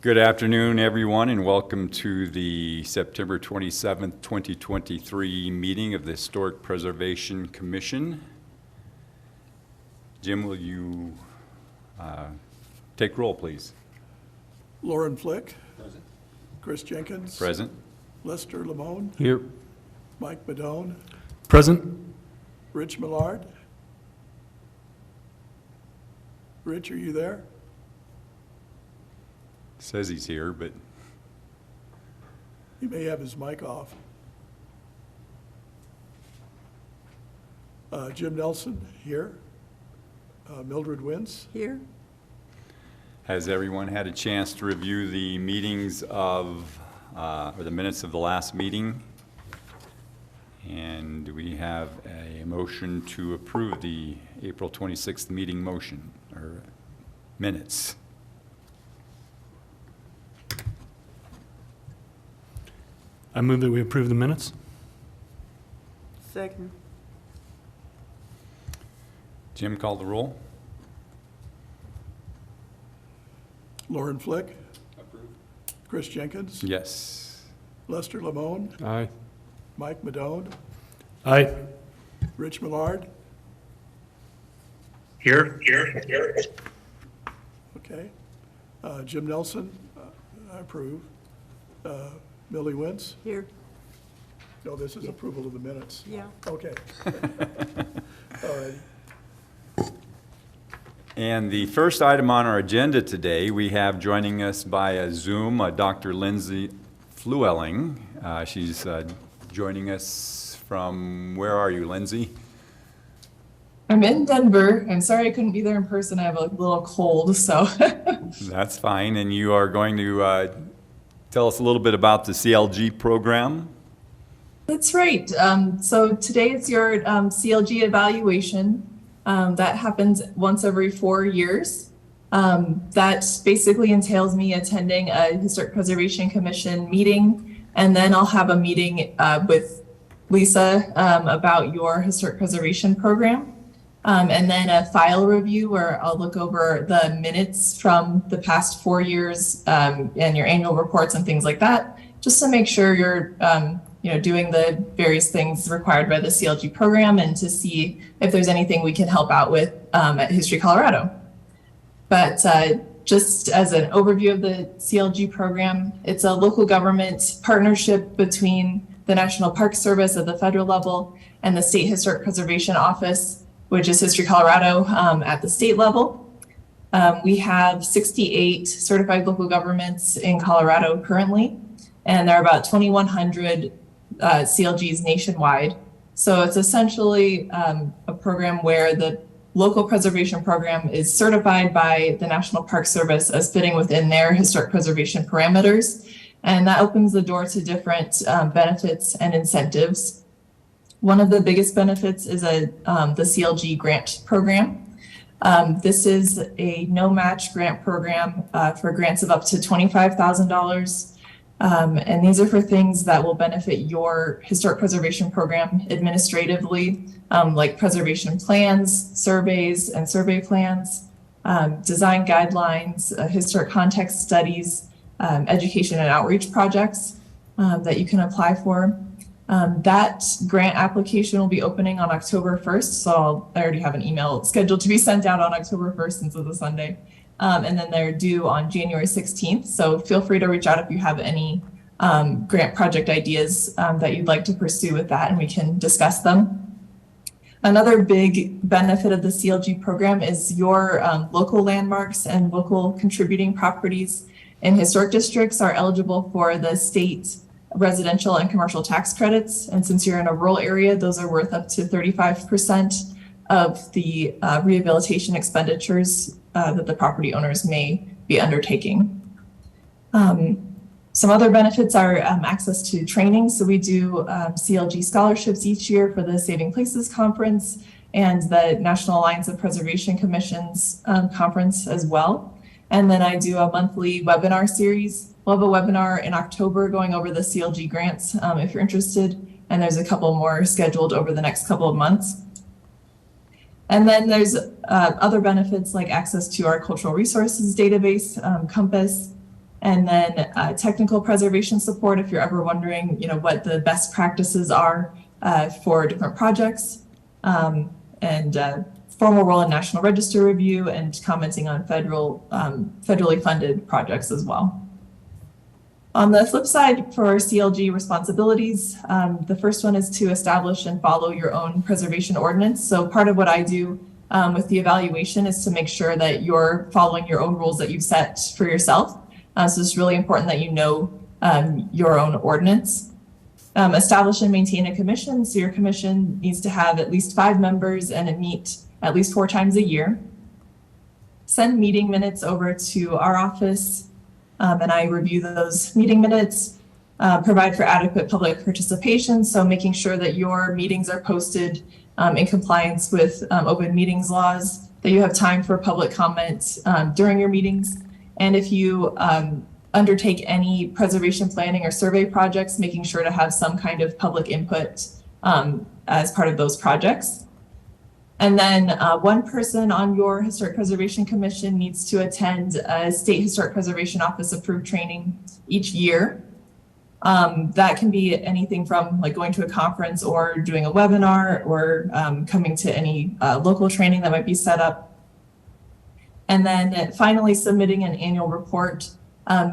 Good afternoon, everyone, and welcome to the September 27th, 2023 meeting of the Historic Preservation Commission. Jim, will you take roll, please? Lauren Flick. Present. Chris Jenkins. Present. Lester Lamone. Here. Mike Madone. Present. Rich Millard. Rich, are you there? Says he's here, but He may have his mic off. Jim Nelson, here. Mildred Wintz. Here. has everyone had a chance to review the meetings of, or the minutes of the last meeting? And do we have a motion to approve the April 26th meeting motion, or minutes? I move that we approve the minutes. Second. Jim, call the roll. Lauren Flick. Chris Jenkins. Yes. Lester Lamone. Aye. Mike Madone. Aye. Rich Millard. Here. Okay. Jim Nelson, I approve. Millie Wintz. Here. No, this is approval of the minutes. Yeah. Okay. All right. And the first item on our agenda today, we have joining us via Zoom, Dr. Lindsay Flewelling. She's joining us from, where are you, Lindsay? I'm in Denver. I'm sorry I couldn't be there in person. I have a little cold, so. That's fine, and you are going to tell us a little bit about the CLG program. That's right. So today it's your CLG evaluation. That happens once every 4 years. That basically entails me attending a Historic Preservation Commission meeting, and then I'll have a meeting with Lisa about your Historic Preservation program. And then a file review where I'll look over the minutes from the past 4 years and your annual reports and things like that, just to make sure you're doing the various things required by the CLG program and to see if there's anything we can help out with at History Colorado. But just as an overview of the CLG program, it's a local government partnership between the National Park Service at the federal level and the State Historic Preservation Office, which is History Colorado at the state level. We have 68 certified local governments in Colorado currently, and there are about 2,100 CLGs nationwide. So it's essentially a program where the local preservation program is certified by the National Park Service as fitting within their historic preservation parameters. And that opens the door to different benefits and incentives. One of the biggest benefits is the CLG grant program. This is a no-match grant program for grants of up to $25,000. And these are for things that will benefit your historic preservation program administratively, like preservation plans, surveys and survey plans, design guidelines, historic context studies, education and outreach projects that you can apply for. That grant application will be opening on October 1st. So I already have an email scheduled to be sent out on October 1st since it's a Sunday. And then they're due on January 16th. So feel free to reach out if you have any grant project ideas that you'd like to pursue with that, and we can discuss them. Another big benefit of the CLG program is your local landmarks and local contributing properties in historic districts are eligible for the state residential and commercial tax credits. And since you're in a rural area, those are worth up to 35% of the rehabilitation expenditures that the property owners may be undertaking. Some other benefits are access to training. So we do CLG scholarships each year for the Saving Places Conference and the National Alliance of Preservation Commissions conference as well. And then I do a monthly webinar series. We'll have a webinar in October going over the CLG grants if you're interested. And there's a couple more scheduled over the next couple of months. And then there's other benefits like access to our cultural resources database, Compass, And then technical preservation support if you're ever wondering, what the best practices are for different projects, and formal role in National Register review and commenting on federally funded projects as well. On the flip side, for CLG responsibilities, the first one is to establish and follow your own preservation ordinance. So part of what I do with the evaluation is to make sure that you're following your own rules that you've set for yourself. So it's really important that you know your own ordinance. Establish and maintain a commission. So your commission needs to have at least 5 members and it meet at least 4 times a year. Send meeting minutes over to our office, and I review those meeting minutes. Provide for adequate public participation, so making sure that your meetings are posted in compliance with open meetings laws, that you have time for public comment during your meetings, and if you undertake any preservation planning or survey projects, making sure to have some kind of public input as part of those projects. And then one person on your Historic Preservation Commission needs to attend a State Historic Preservation Office approved training each year. That can be anything from like going to a conference or doing a webinar or coming to any local training that might be set up. And then finally submitting an annual report.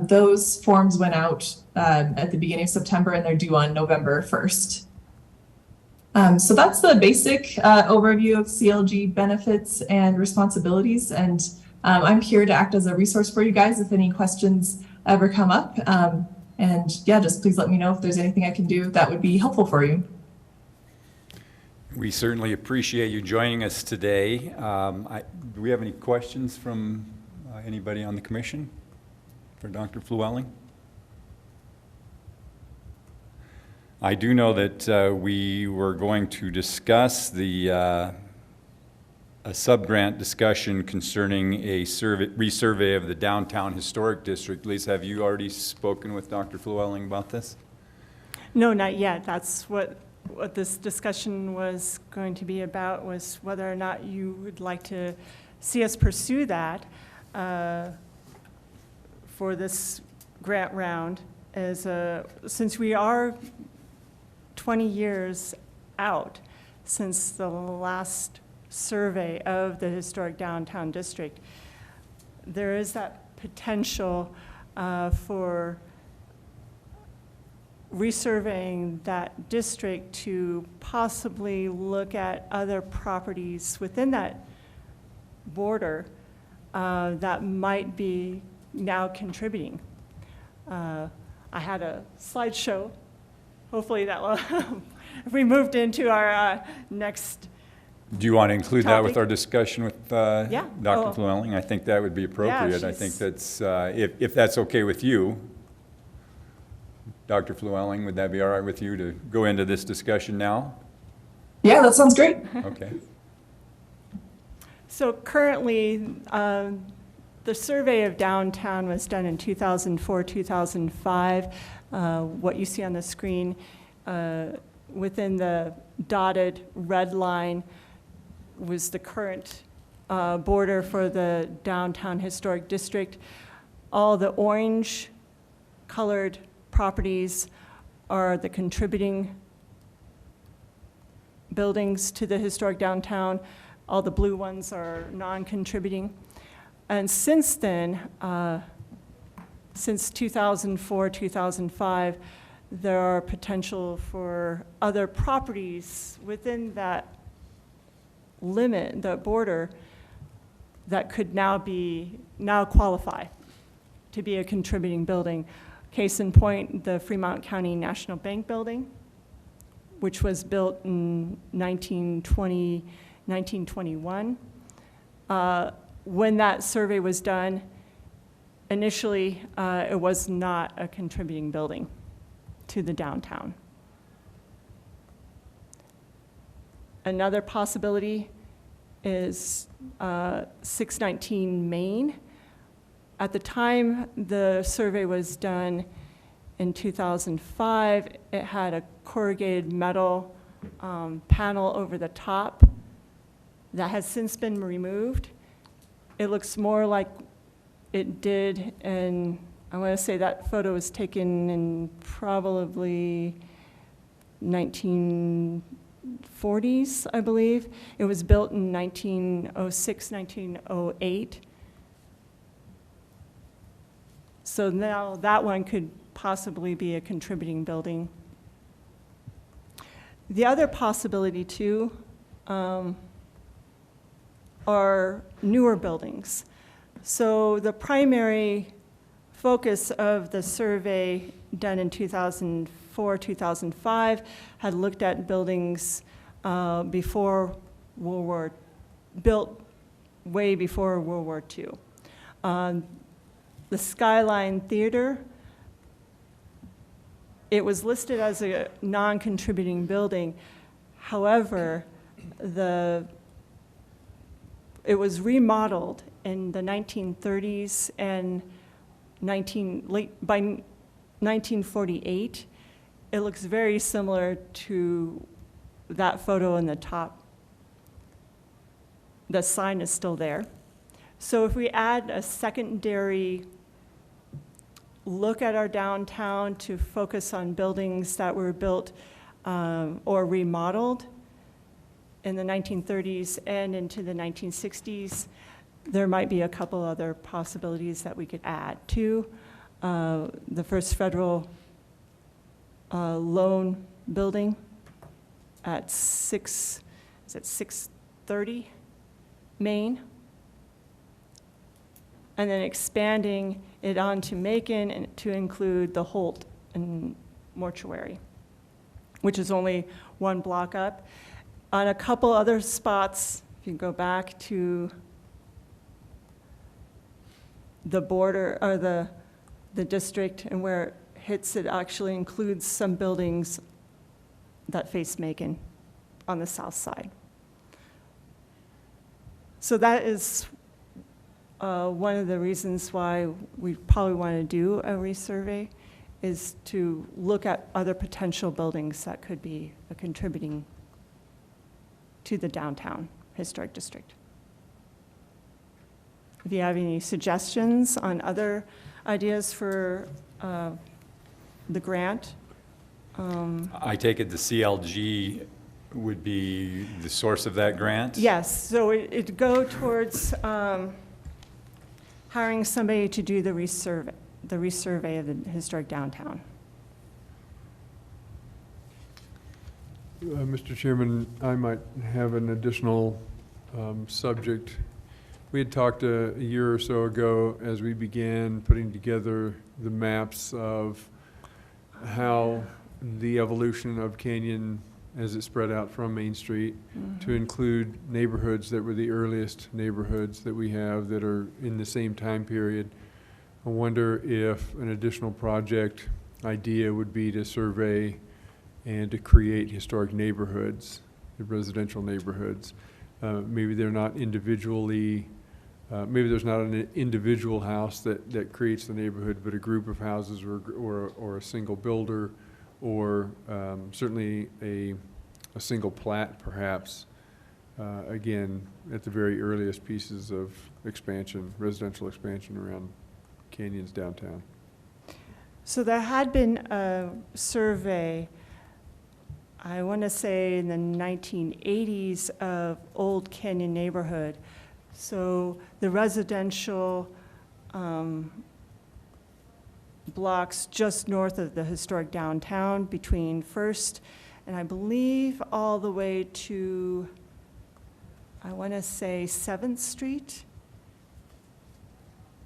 Those forms went out at the beginning of September and they're due on November 1st. So that's the basic overview of CLG benefits and responsibilities. And I'm here to act as a resource for you guys if any questions ever come up. And yeah, just please let me know if there's anything I can do that would be helpful for you. We certainly appreciate you joining us today. Do we have any questions from anybody on the commission for Dr. Flewelling? I do know that we were going to discuss a sub-grant discussion concerning a resurvey of the downtown historic district. Lisa, have you already spoken with Dr. Flewelling about this? No, not yet. That's what this discussion was going to be about, was whether or not you would like to see us pursue that for this grant round. Since we are 20 years out since the last survey of the historic downtown district, there is that potential for resurveying that district to possibly look at other properties within that border that might be now contributing. I had a slideshow. Hopefully that will, if we moved into our next. Do you want to include that with topic? our discussion with Dr. Oh. Flewelling? I think that would be appropriate. I think she's- that's, if that's okay with you, Dr. Flewelling, would that be all right with you to go into this discussion now? Yeah, that sounds great. Okay. So currently, the survey of downtown was done in 2004, 2005. What you see on the screen within the dotted red line was the current border for the downtown historic district. All the orange colored properties are the contributing buildings to the historic downtown. All the blue ones are non-contributing. And since then, since 2004, 2005, there are potential for other properties within that limit, the border, that could now qualify to be a contributing building. Case in point, the Fremont County National Bank building, which was built in 1921. When that survey was done, initially, it was not a contributing building to the downtown. Another possibility is 619 Main. At the time the survey was done in 2005, it had a corrugated metal panel over the top that has since been removed. It looks more like it did in I want to say that photo was taken in probably 1940s, I believe. It was built in 1906, 1908. So now that one could possibly be a contributing building. The other possibility too are newer buildings. So the primary focus of the survey done in 2004, 2005 had looked at buildings before World War, built way before World War II. The Skyline Theater, it was listed as a non-contributing building. However, it was remodeled in the 1930s and by 1948. It looks very similar to that photo in the top. The sign is still there. So if we add a secondary look at our downtown to focus on buildings that were built or remodeled in the 1930s and into the 1960s, there might be a couple other possibilities that we could add to. The First Federal Loan Building at 630 Main. And then expanding it onto Macon and to include the Holt and Mortuary, which is only one block up. On a couple other spots, if you go back to the border, or the district, and where it hits, it actually includes some buildings that face Macon on the south side. So that is one of the reasons why we probably want to do a resurvey, is to look at other potential buildings that could be contributing to the downtown historic district. If you have any suggestions on other ideas for the grant. I take it the CLG would be the source of that grant? Yes, so it'd go towards hiring somebody to do the resurvey of the historic downtown. Mr. Chairman, I might have an additional subject. We had talked a year or so ago as we began putting together the maps of how the evolution of Canyon as it spread out from Main Street to include neighborhoods that were the earliest neighborhoods that we have that are in the same time period. I wonder if an additional project idea would be to survey and to create historic neighborhoods, the residential neighborhoods. Maybe they're not individually, maybe there's not an individual house that creates the neighborhood, but a group of houses or a single builder, or certainly a single plat perhaps, again, at the very earliest pieces of expansion, residential expansion around Canyon's downtown. So there had been a survey, I want to say in the 1980s, of Old Canyon neighborhood. So the residential blocks just north of the historic downtown between First and I believe all the way to, I want to say 7th Street.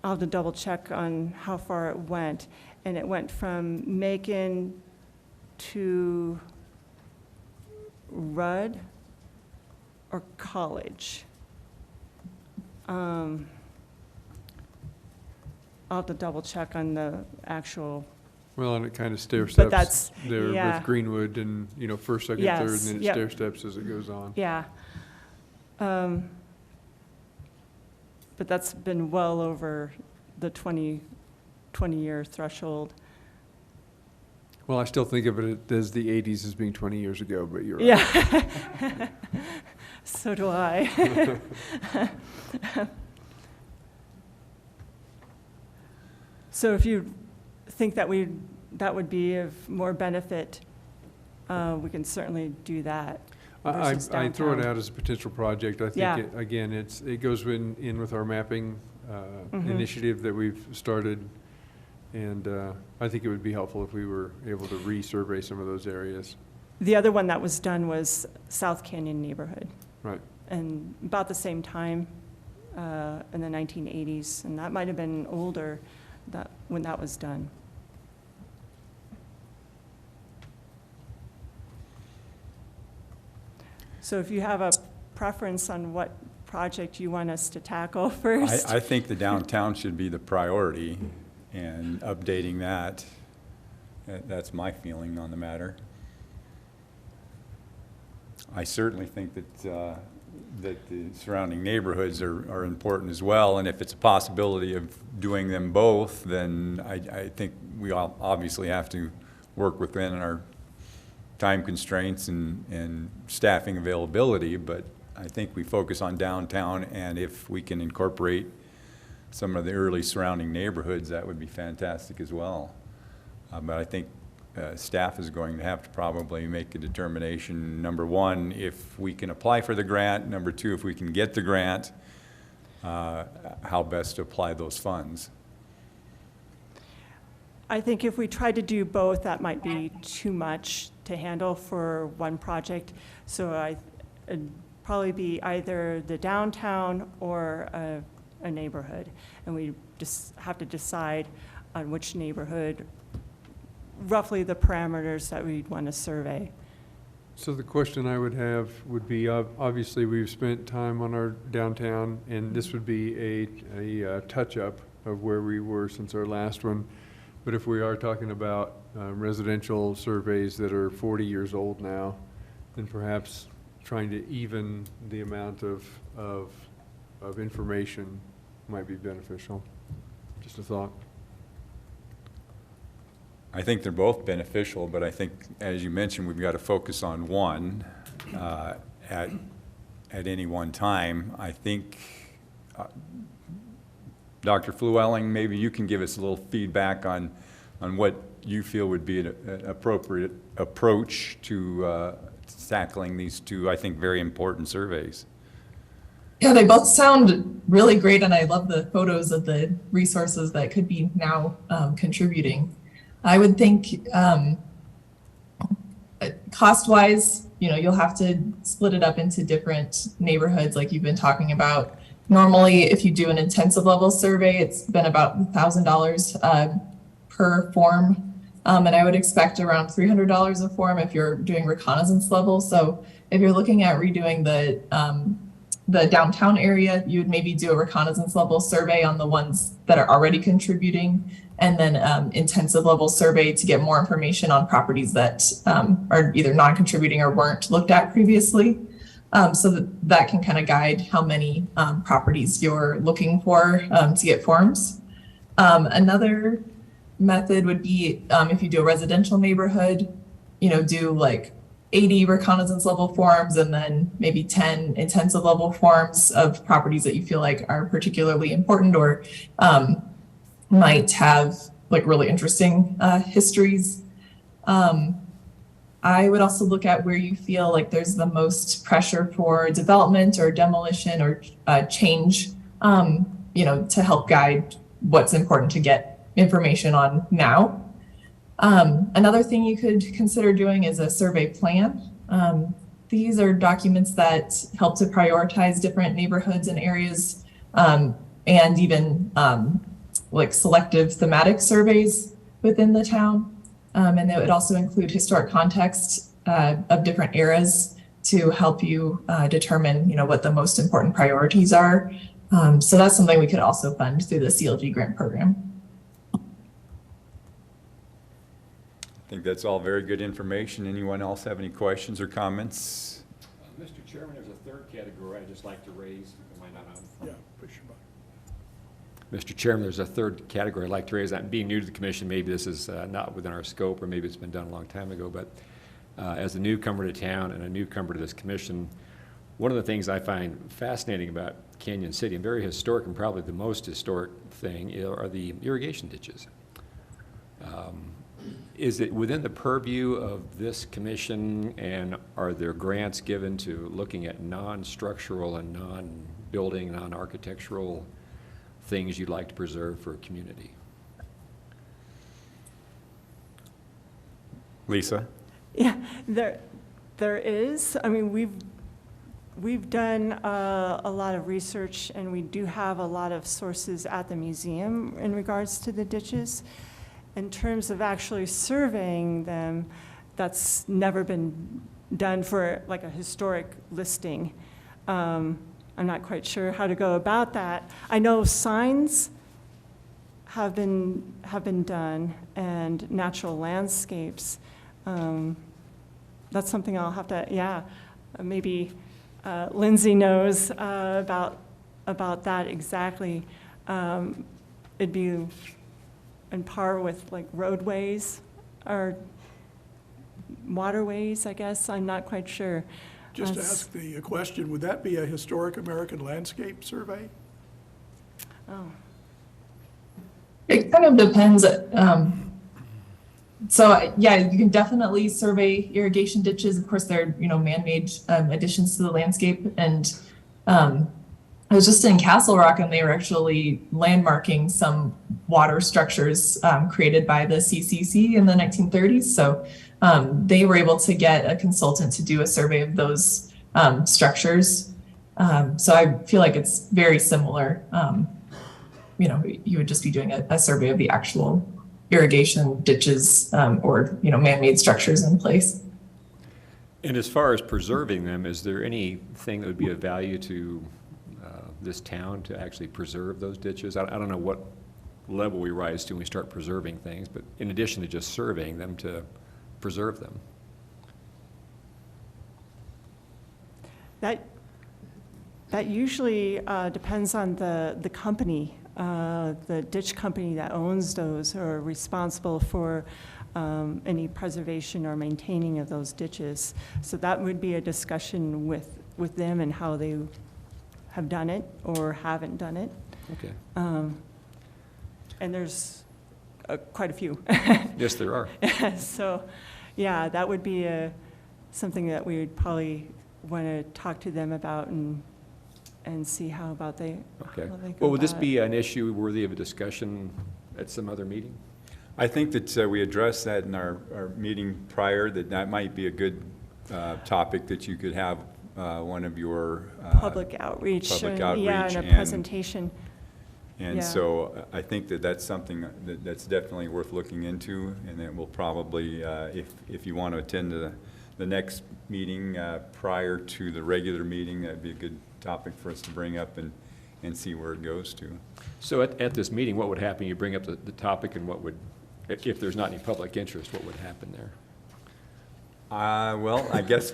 I'll have to double check on how far it went. And it went from Macon to Rudd or College. I'll have to double check on the actual. Well, and it kind of stair But steps that's- there yeah. with Greenwood and, first, second, Yes, third, and then it yep. stair steps as it goes on. Yeah. But that's been well over the 20-year threshold. Well, I still think of it as the 80s as being 20 years ago, but you're right. Yeah. So do I. So if you think that that would be of more benefit, we can certainly do that versus I throw it downtown. out as a potential project. I Yeah. think, again, it goes in with our mapping Mhm. initiative that we've started. And I think it would be helpful if we were able to resurvey some of those areas. The other one that was done was South Canyon neighborhood. Right. And about the same time, in the 1980s, and that might have been older when that was done. So if you have a preference on what project you want us to tackle first. I think the downtown should be the priority, and updating that, that's my feeling on the matter. I certainly think that, that the surrounding neighborhoods are important as well, and if it's a possibility of doing them both, then I think we all obviously have to work within our time constraints and staffing availability, but I think we focus on downtown, and if we can incorporate some of the early surrounding neighborhoods, that would be fantastic as well. But I think staff is going to have to probably make a determination, number one, if we can apply for the grant, number two, if we can get the grant, how best to apply those funds. I think if we tried to do both, that might be too much to handle for one project. So it'd probably be either the downtown or a neighborhood. And we just have to decide on which neighborhood, roughly the parameters that we'd want to survey. So the question I would have would be, obviously, we've spent time on our downtown, and this would be a touch-up of where we were since our last one. But if we are talking about residential surveys that are 40 years old now, then perhaps trying to even the amount of information might be beneficial. Just a thought. I think they're both beneficial, but I think, as you mentioned, we've got to focus on one at any one time. I think, Dr. Flewelling, maybe you can give us a little feedback on what you feel would be an appropriate approach to tackling these two, I think, very important surveys. Yeah, they both sound really great, and I love the photos of the resources that could be now contributing. I would think cost-wise, you'll have to split it up into different neighborhoods like you've been talking about. Normally, if you do an intensive level survey, it's been about $1,000 per form. And I would expect around $300 a form if you're doing reconnaissance level. So if you're looking at redoing the downtown area, you would maybe do a reconnaissance level survey on the ones that are already contributing, and then intensive level survey to get more information on properties that are either non-contributing or weren't looked at previously. So that can kind of guide how many properties you're looking for to get forms. Another method would be if you do a residential neighborhood, do like 80 reconnaissance level forms and then maybe 10 intensive level forms of properties that you feel like are particularly important or might have like really interesting histories. I would also look at where you feel like there's the most pressure for development or demolition or change, to help guide what's important to get information on now. Another thing you could consider doing is a survey plan. These are documents that help to prioritize different neighborhoods and areas, and even like selective thematic surveys within the town. And they would also include historic context of different eras to help you determine, what the most important priorities are. So that's something we could also fund through the CLG grant program. I think that's all very good information. Anyone else have any questions or comments? Mr. Chairman, there's a third category I'd just like to raise. Am I not on? Yeah, push your button. Mr. Chairman, there's a third category I'd like to raise. I'm being new to the commission. Maybe this is not within our scope, or maybe it's been done a long time ago. But as a newcomer to town and a newcomer to this commission, One of the things I find fascinating about Canyon City, and very historic, and probably the most historic thing, are the irrigation ditches. Is it within the purview of this commission, and are there grants given to looking at non-structural and non-building, non-architectural things you'd like to preserve for a community? Lisa? Yeah, there is. I mean, we've done a lot of research, and we do have a lot of sources at the museum in regards to the ditches. In terms of actually surveying them, that's never been done for like a historic listing. I'm not quite sure how to go about that. I know signs have been done, and natural landscapes. That's something I'll have to, maybe Lindsay knows about that exactly. It'd be in par with like roadways or waterways, I guess. I'm not quite sure. Just to That's- ask the question, would that be a historic American landscape survey? Oh, It kind of depends. So yeah, you can definitely survey irrigation ditches. Of course, they're, man-made additions to the landscape. And I was just in Castle Rock, and they were actually landmarking some water structures created by the CCC in the 1930s. So they were able to get a consultant to do a survey of those structures. So I feel like it's very similar. You would just be doing a survey of the actual irrigation ditches or man-made structures in place. And as far as preserving them, is there anything that would be of value to this town to actually preserve those ditches? I don't know what level we rise to when we start preserving things, but in addition to just surveying them, to preserve them. that usually depends on the company, the ditch company that owns those, or are responsible for any preservation or maintaining of those ditches. So that would be a discussion with them and how they have done it or haven't done it. Okay. And there's quite a few. Yes, there are. So, yeah, that would be something that we would probably want to talk to them about and see how about they. Okay. how they go Well, would this about it. be an issue worthy of a discussion at some other meeting? I think that we addressed that in our meeting prior, that might be a good topic that you could have one of your. Public outreach. public Yeah, outreach and a and- presentation. And Yeah. so I think that's something that's definitely worth looking into, and then we'll probably, if you want to attend the next meeting prior to the regular meeting, that'd be a good topic for us to bring up and see where it goes to. So at this meeting, what would happen? You bring up the topic, and what would, if there's not any public interest, what would happen there? Well, I guess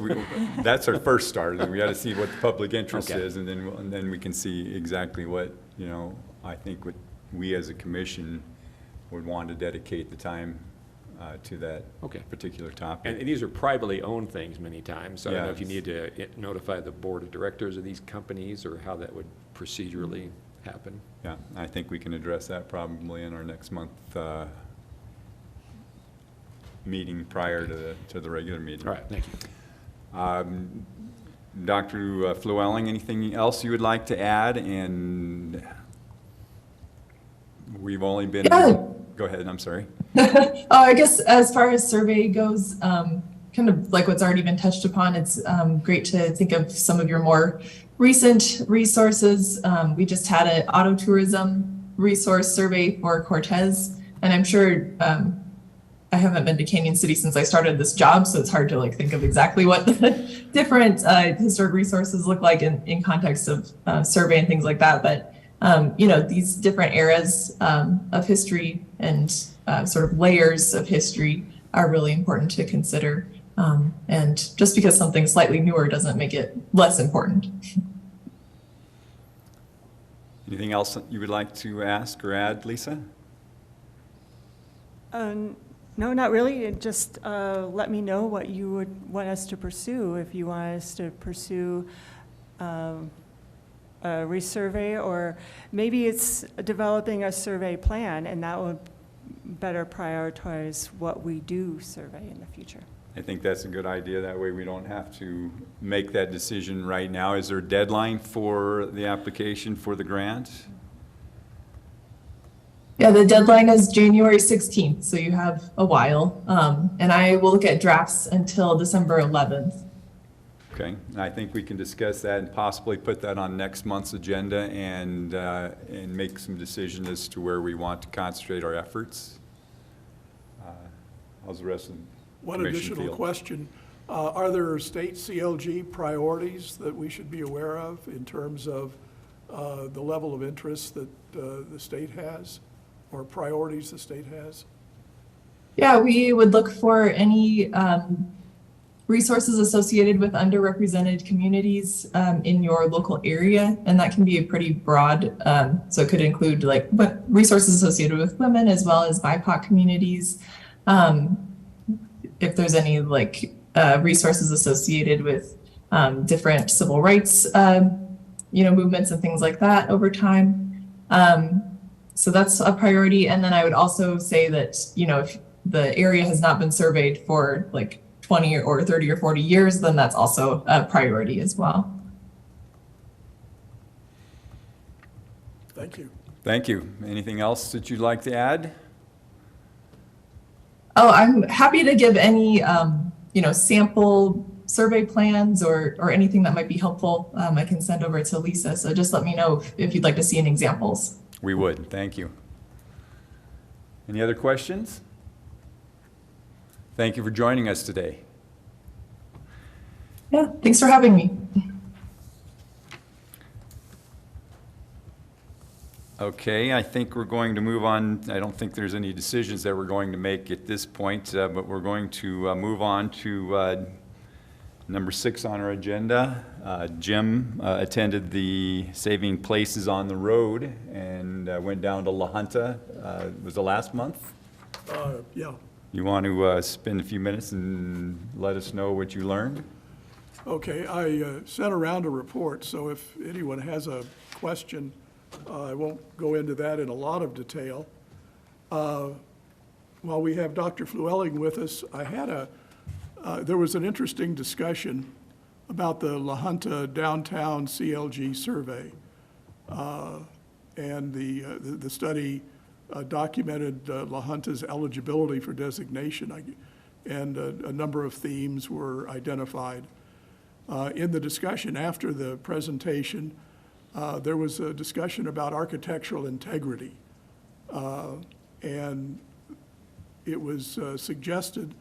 that's our first start, and we got to see what the public interest Okay. is, and then we can see exactly what, I think what we as a commission would want to dedicate the time to that Okay. particular topic. And these are privately owned things many times, so I don't know if you Yes. need to notify the board of directors of these companies, or how that would procedurally happen. Yeah, I think we can address that probably in our next month meeting prior to the regular meeting. All right, thank you. Dr. Flewelling, anything else you would like to add? And we've only been, Yeah. Go ahead, I'm sorry. I guess as far as survey goes, kind of like what's already been touched upon, it's great to think of some of your more recent resources. We just had an auto tourism resource survey for Cortez, and I'm sure I haven't been to Canyon City since I started this job, so it's hard to think of exactly what the different historic resources look like in context of survey and things like that. But these different eras of history and sort of layers of history are really important to consider. And just because something's slightly newer doesn't make it less important. Anything else you would like to ask or add, Lisa? No, not really. Just let me know what you would want us to pursue. If you want us to pursue a resurvey, or maybe it's developing a survey plan, and that would better prioritize what we do survey in the future. I think that's a good idea. That way we don't have to make that decision right now. Is there a deadline for the application for the grant? Yeah, the deadline is January 16th, so you have a while. And I will look at drafts until December 11th. Okay, and I think we can discuss that and possibly put that on next month's agenda and make some decision as to where we want to concentrate our efforts. How's the rest of the One commission additional feel? question. Are there state CLG priorities that we should be aware of in terms of the level of interest that the state has, or priorities the state has? Yeah, we would look for any resources associated with underrepresented communities in your local area, and that can be a pretty broad, so it could include like what resources associated with women as well as BIPOC communities. If there's any like resources associated with different civil rights, movements and things like that over time. So that's a priority. And then I would also say that, if the area has not been surveyed for like 20 or 30 or 40 years, then that's also a priority as well. Thank you. Thank you. Anything else that you'd like to add? Oh, I'm happy to give any, sample survey plans or anything that might be helpful. I can send over to Lisa. So just let me know if you'd like to see any examples. We would. Thank you. Any other questions? Thank you for joining us today. Yeah, thanks for having me. Okay, I think we're going to move on. I don't think there's any decisions that we're going to make at this point, but we're going to move on to number 6 on our agenda. Jim attended the Saving Places on the Road and went down to La Junta. Was it last month? Yeah. You want to spend a few minutes and let us know what you learned? Okay, I sent around a report, so if anyone has a question, I won't go into that in a lot of detail. While we have Dr. Flewelling with us, there was an interesting discussion about the La Junta Downtown CLG survey. And the study documented La Junta's eligibility for designation, and a number of themes were identified. In the discussion after the presentation, there was a discussion about architectural integrity. And it was suggested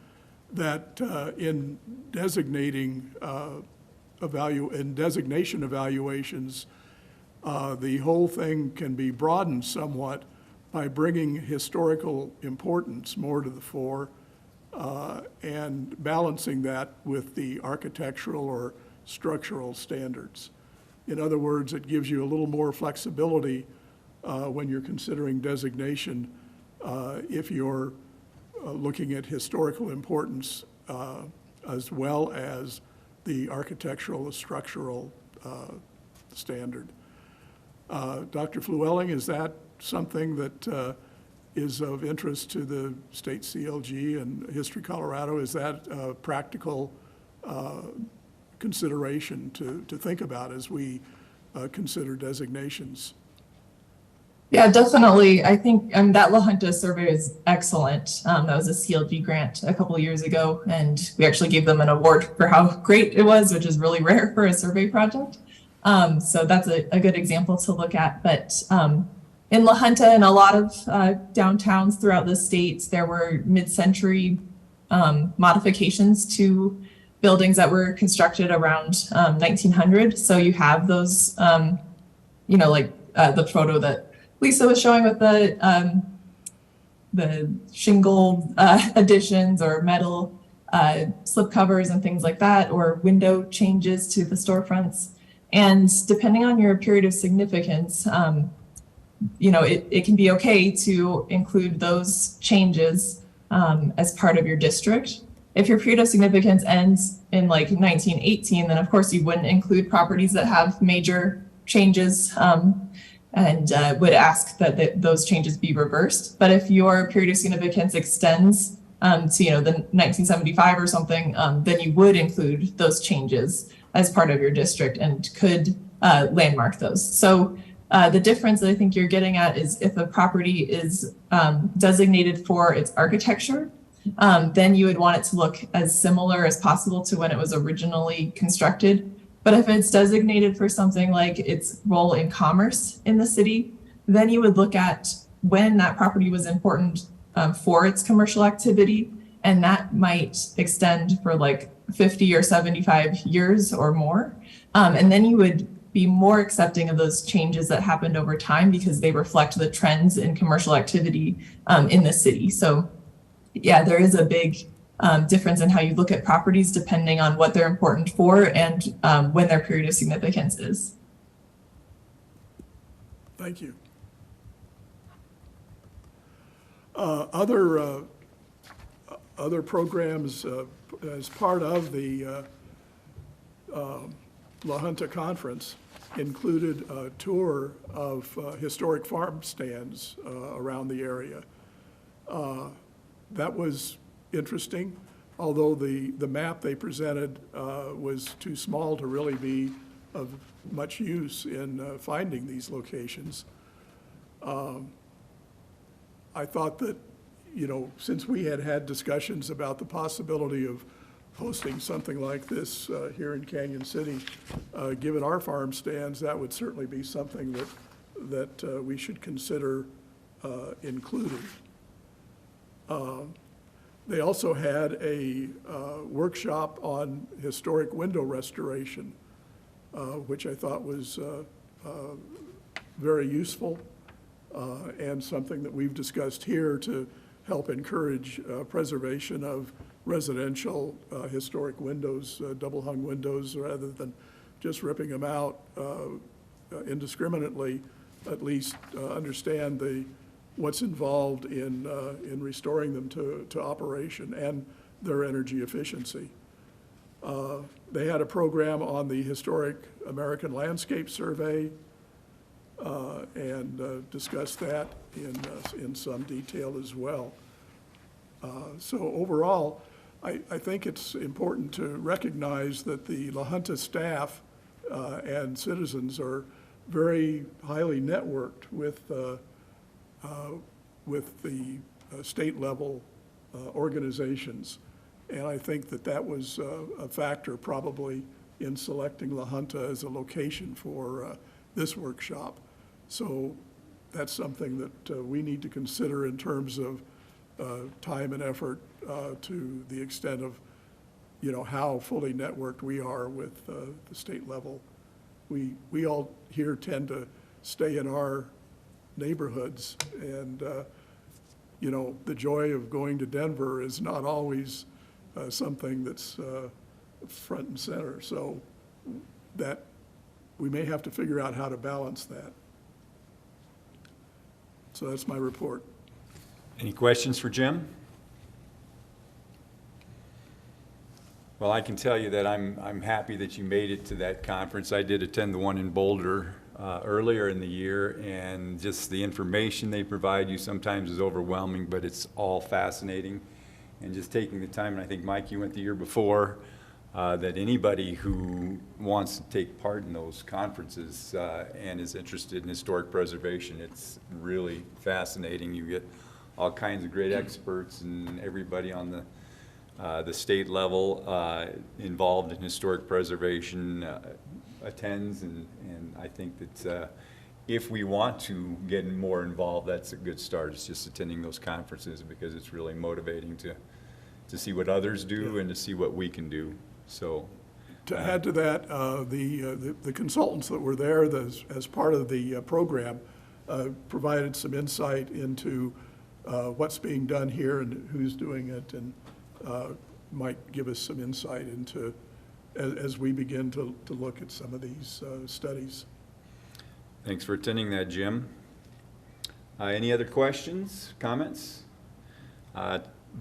that in designation evaluations, the whole thing can be broadened somewhat by bringing historical importance more to the fore and balancing that with the architectural or structural standards. In other words, it gives you a little more flexibility when you're considering designation if you're looking at historical importance as well as the architectural or structural standard. Dr. Flewelling, is that something that is of interest to the state CLG and History Colorado? Is that a practical consideration to think about as we consider designations? Yeah, definitely. I think that La Junta survey is excellent. That was a CLG grant a couple of years ago, and we actually gave them an award for how great it was, which is really rare for a survey project. So that's a good example to look at. But in La Junta and a lot of downtowns throughout the state, there were mid-century modifications to buildings that were constructed around 1900. So you have those, like the photo that Lisa was showing with the shingle additions or metal slip covers and things like that, or window changes to the storefronts. And depending on your period of significance, it can be okay to include those changes as part of your district. If your period of significance ends in like 1918, then of course you wouldn't include properties that have major changes, and would ask that those changes be reversed. But if your period of significance extends to, you know, the 1975 or something, then you would include those changes as part of your district and could landmark those. So the difference that I think you're getting at is if a property is designated for its architecture, then you would want it to look as similar as possible to when it was originally constructed. But if it's designated for something like its role in commerce in the city, then you would look at when that property was important for its commercial activity, and that might extend for like 50 or 75 years or more. And then you would be more accepting of those changes that happened over time because they reflect the trends in commercial activity in the city. So yeah, there is a big difference in how you look at properties depending on what they're important for and when their period of significance is. Thank you. Other programs as part of the La Junta Conference included a tour of historic farm stands around the area. That was interesting, although the map they presented was too small to really be of much use in finding these locations. I thought that, you know, since we had had discussions about the possibility of hosting something like this here in Canyon City, given our farm stands, that would certainly be something that we should consider including. They also had a workshop on historic window restoration, which I thought was very useful and something that we've discussed here to help encourage preservation of residential historic windows, double-hung windows, rather than just ripping them out indiscriminately. At least understand what's involved in restoring them to operation and their energy efficiency. They had a program on the Historic American Landscape Survey and discussed that in some detail as well. So overall, I think it's important to recognize that the La Junta staff and citizens are very highly networked with the state level organizations. And I think that was a factor probably in selecting La Junta as a location for this workshop. So that's something that we need to consider in terms of time and effort to the extent of, you know, how fully networked we are with the state level. We all here tend to stay in our neighborhoods, and you know, the joy of going to Denver is not always something that's front and center. So that we may have to figure out how to balance that. So that's my report. Any questions for Jim? Well, I can tell you that I'm happy that you made it to that conference. I did attend the one in Boulder earlier in the year, and just the information they provide you sometimes is overwhelming, but it's all fascinating. And just taking the time, and I think, Mike, you went the year before, that anybody who wants to take part in those conferences and is interested in historic preservation, it's really fascinating. You get all kinds of great experts and everybody on the state level involved in historic preservation attends, and I think that if we want to get more involved, that's a good start. It's just attending those conferences, because it's really motivating to see what others do and to see what we can do. So to add to that, the consultants that were there as part of the program provided some insight into what's being done here and who's doing it, and might give us some insight into as we begin to look at some of these studies. thanks for attending that, Jim. Any other questions, comments?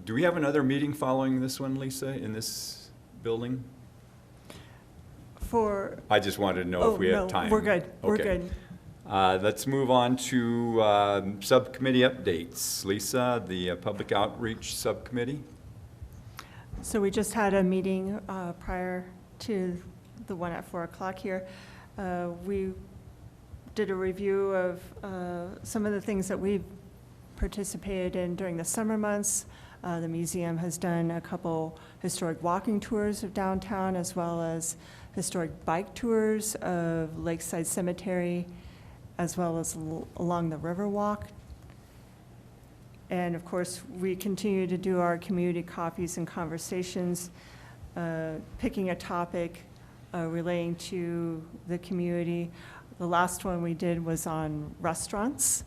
Do we have another meeting following this one, Lisa, in this building? For, I just wanted to know oh, if we have no, time. we're good, we're Okay. good. Let's move on to subcommittee updates. Lisa, the Public Outreach Subcommittee? So we just had a meeting prior to the one at 4 o'clock here. We did a review of some of the things that we've participated in during the summer months. The museum has done a couple historic walking tours of downtown, as well as historic bike tours of Lakeside Cemetery, as well as along the Riverwalk. And of course, we continue to do our community coffees and conversations, picking a topic relating to the community. The last one we did was on restaurants.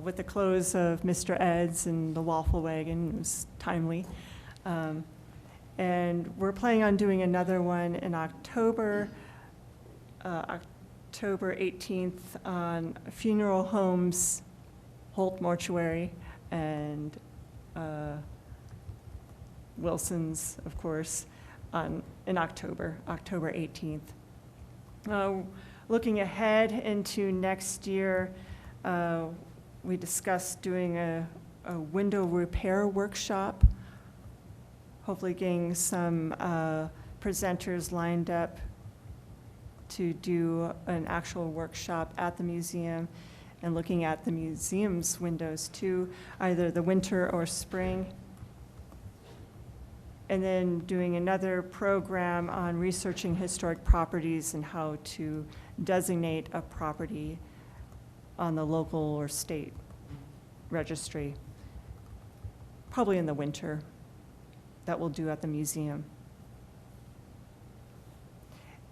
With the close of Mr. Ed's and the Waffle Wagon, it was timely. And we're planning on doing another one in October, October 18th, on funeral homes, Holt Mortuary, and Wilson's, of course, in October, October 18th. Looking ahead into next year, we discussed doing a window repair workshop, hopefully getting some presenters lined up to do an actual workshop at the museum, and looking at the museum's windows too, either the winter or spring. And then doing another program on researching historic properties and how to designate a property on the local or state registry, probably in the winter, that we'll do at the museum.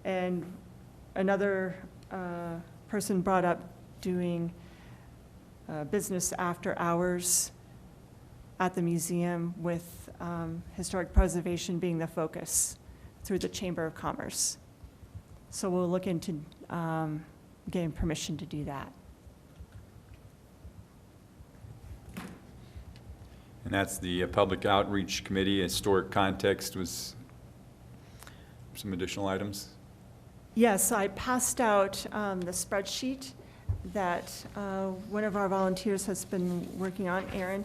And another person brought up doing business after hours at the museum, with historic preservation being the focus through the Chamber of Commerce. So we'll look into getting permission to do that. And that's the Public Outreach Committee. Historic context was some additional items. Yes, I passed out the spreadsheet that one of our volunteers has been working on, Aaron,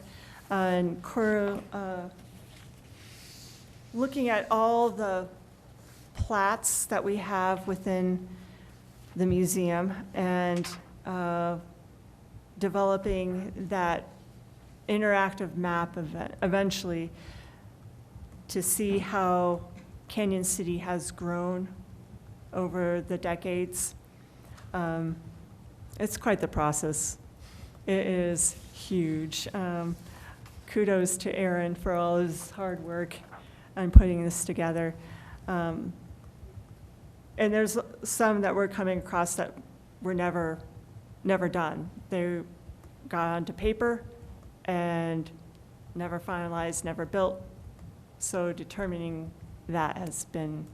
and looking at all the plats that we have within the museum, and developing that interactive map eventually to see how Canyon City has grown over the decades. It's quite the process. It is huge. Kudos to Aaron for all his hard work on putting this together. And there's some that we're coming across that were never done. They got onto paper and never finalized, never built. So determining that has been,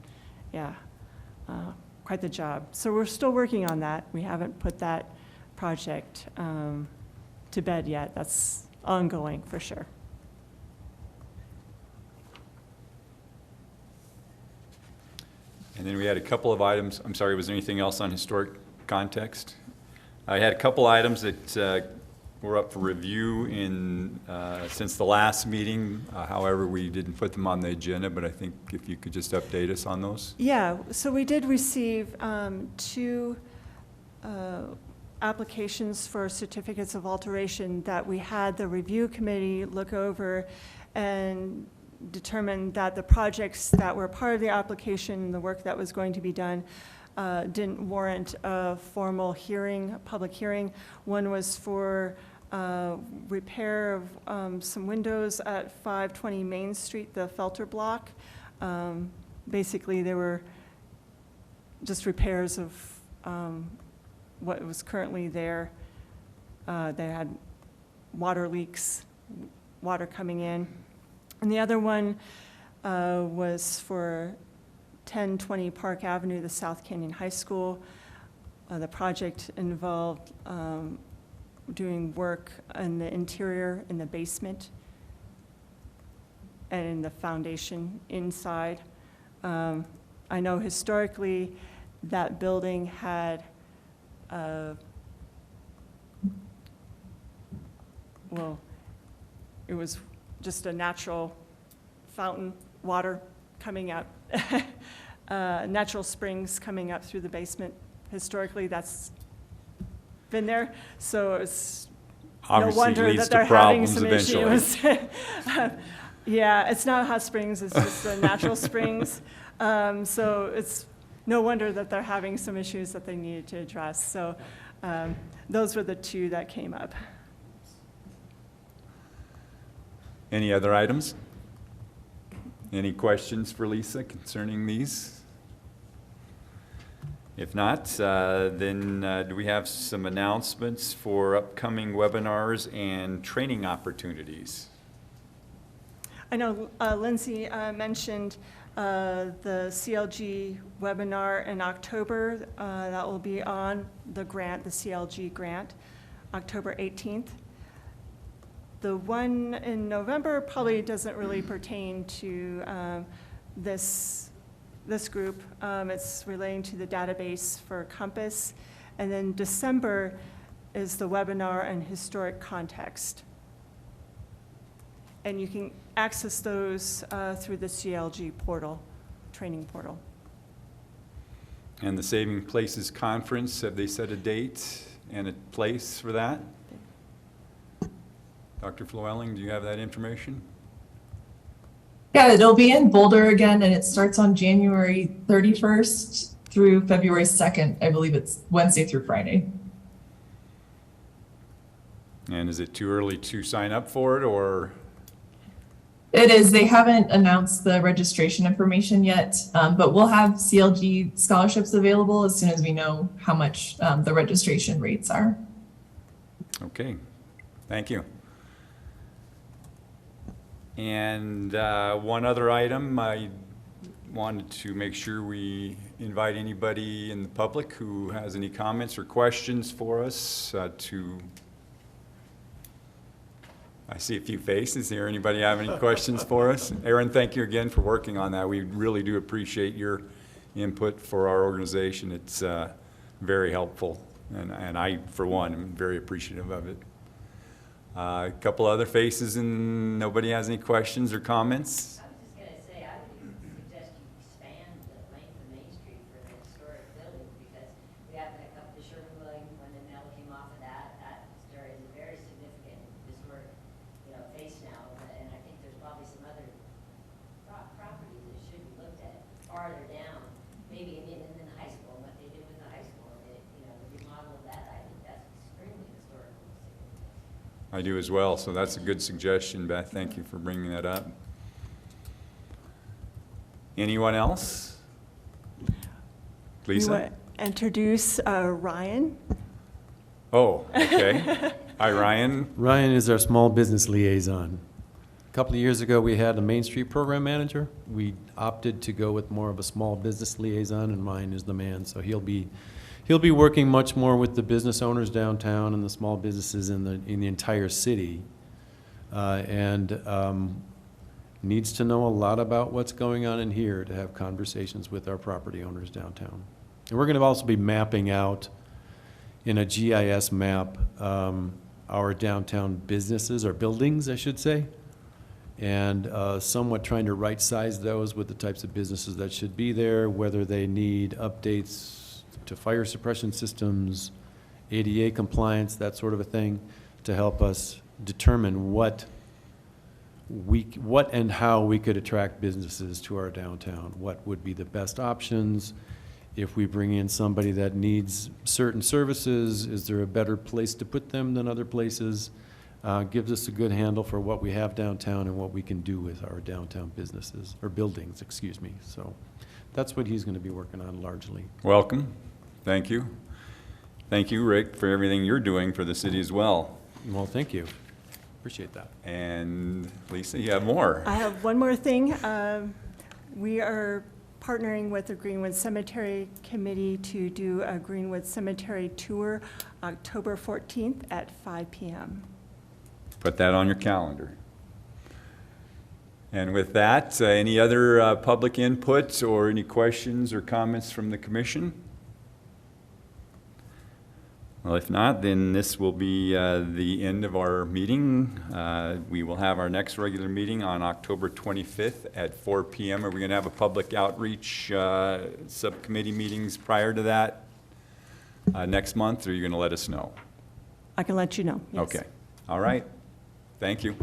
quite the job. So we're still working on that. We haven't put that project to bed yet. That's ongoing for sure. And then we had a couple of items. I'm sorry, was there anything else on historic context? I had a couple items that were up for review since the last meeting. However, we didn't put them on the agenda, but I think if you could just update us on those. Yeah, so we did receive 2 applications for certificates of alteration that we had the review committee look over and determine that the projects that were part of the application, the work that was going to be done, didn't warrant a formal hearing, a public hearing. One was for repair of some windows at 520 Main Street, the Felter block. Basically, they were just repairs of what was currently there. They had water leaks, water coming in. And the other one was for 1020 Park Avenue, the South Canyon High School. The project involved doing work in the interior, in the basement, and the foundation inside. I know historically that building had, well, it was just a natural fountain, water coming up, natural springs coming up through the basement. Historically, that's been there, so it's no Obviously wonder leads that to they're having problems some eventually. issues. Yeah, it's not hot springs, it's just the natural springs. So it's no wonder that they're having some issues that they needed to address. So those were the two that came up. Any other items? Any questions for Lisa concerning these? If not, then do we have some announcements for upcoming webinars and training opportunities? I know Lindsay mentioned the CLG webinar in October. That will be on the grant, the CLG grant, October 18th. The one in November probably doesn't really pertain to this group. It's relating to the database for Compass. And then December is the webinar on historic context. And you can access those through the CLG portal, training portal. And the Saving Places Conference, have they set a date and a place for that? Dr. Flewelling, do you have that information? Yeah, it'll be in Boulder again, and it starts on January 31st through February 2nd. I believe it's Wednesday through Friday. And is it too early to sign up for it, or? It is. They haven't announced the registration information yet, but we'll have CLG scholarships available as soon as we know how much the registration rates are. Okay, thank you. And one other item, I wanted to make sure we invite anybody in the public who has any comments or questions for us to. I see a few faces here. Anybody have any questions for us? Aaron, thank you again for working on that. We really do appreciate your input for our organization. It's very helpful, and I, for one, am very appreciative of it. A couple other faces, and nobody has any questions or comments? I was just gonna say, I would even suggest you expand the length of Main Street for the historic buildings, because we have that up the Sherman Building, when the Nell came off of that, there is a very significant historic, face now, and I think there's probably some other properties that should be looked at farther down, maybe in the high school, what they did with the high school, the remodel of that, I think that's extremely historical. I do as well, so that's a good suggestion, Beth. Thank you for bringing that up. Anyone else? We Lisa? will introduce Ryan. Oh, okay. Hi, Ryan. Ryan is our small business liaison. A couple of years ago, we had a Main Street program manager. We opted to go with more of a small business liaison, and Ryan is the man. So he'll be working much more with the business owners downtown and the small businesses in the entire city, and needs to know a lot about what's going on in here to have conversations with our property owners downtown. And we're going to also be mapping out in a GIS map our downtown businesses, or buildings, I should say, and somewhat trying to right-size those with the types of businesses that should be there, whether they need updates to fire suppression systems, ADA compliance, that sort of a thing, to help us determine what and how we could attract businesses to our downtown. What would be the best options? If we bring in somebody that needs certain services, is there a better place to put them than other places? Gives us a good handle for what we have downtown and what we can do with our downtown businesses, or buildings, excuse me. So that's what he's going to be working on largely. Welcome. Thank you. Thank you, Rick, for everything you're doing for the city as well. Well, thank you. Appreciate that. And Lisa, you have more. I have one more thing. We are partnering with the Greenwood Cemetery Committee to do a Greenwood Cemetery tour October 14th at 5 p.m. Put that on your calendar. And with that, any other public input or any questions or comments from the commission? Well, if not, then this will be the end of our meeting. We will have our next regular meeting on October 25th at 4 p.m. Are we going to have a public outreach subcommittee meetings prior to that next month, or are you going to let us know? I can let you know, yes. Okay. All right. Thank you.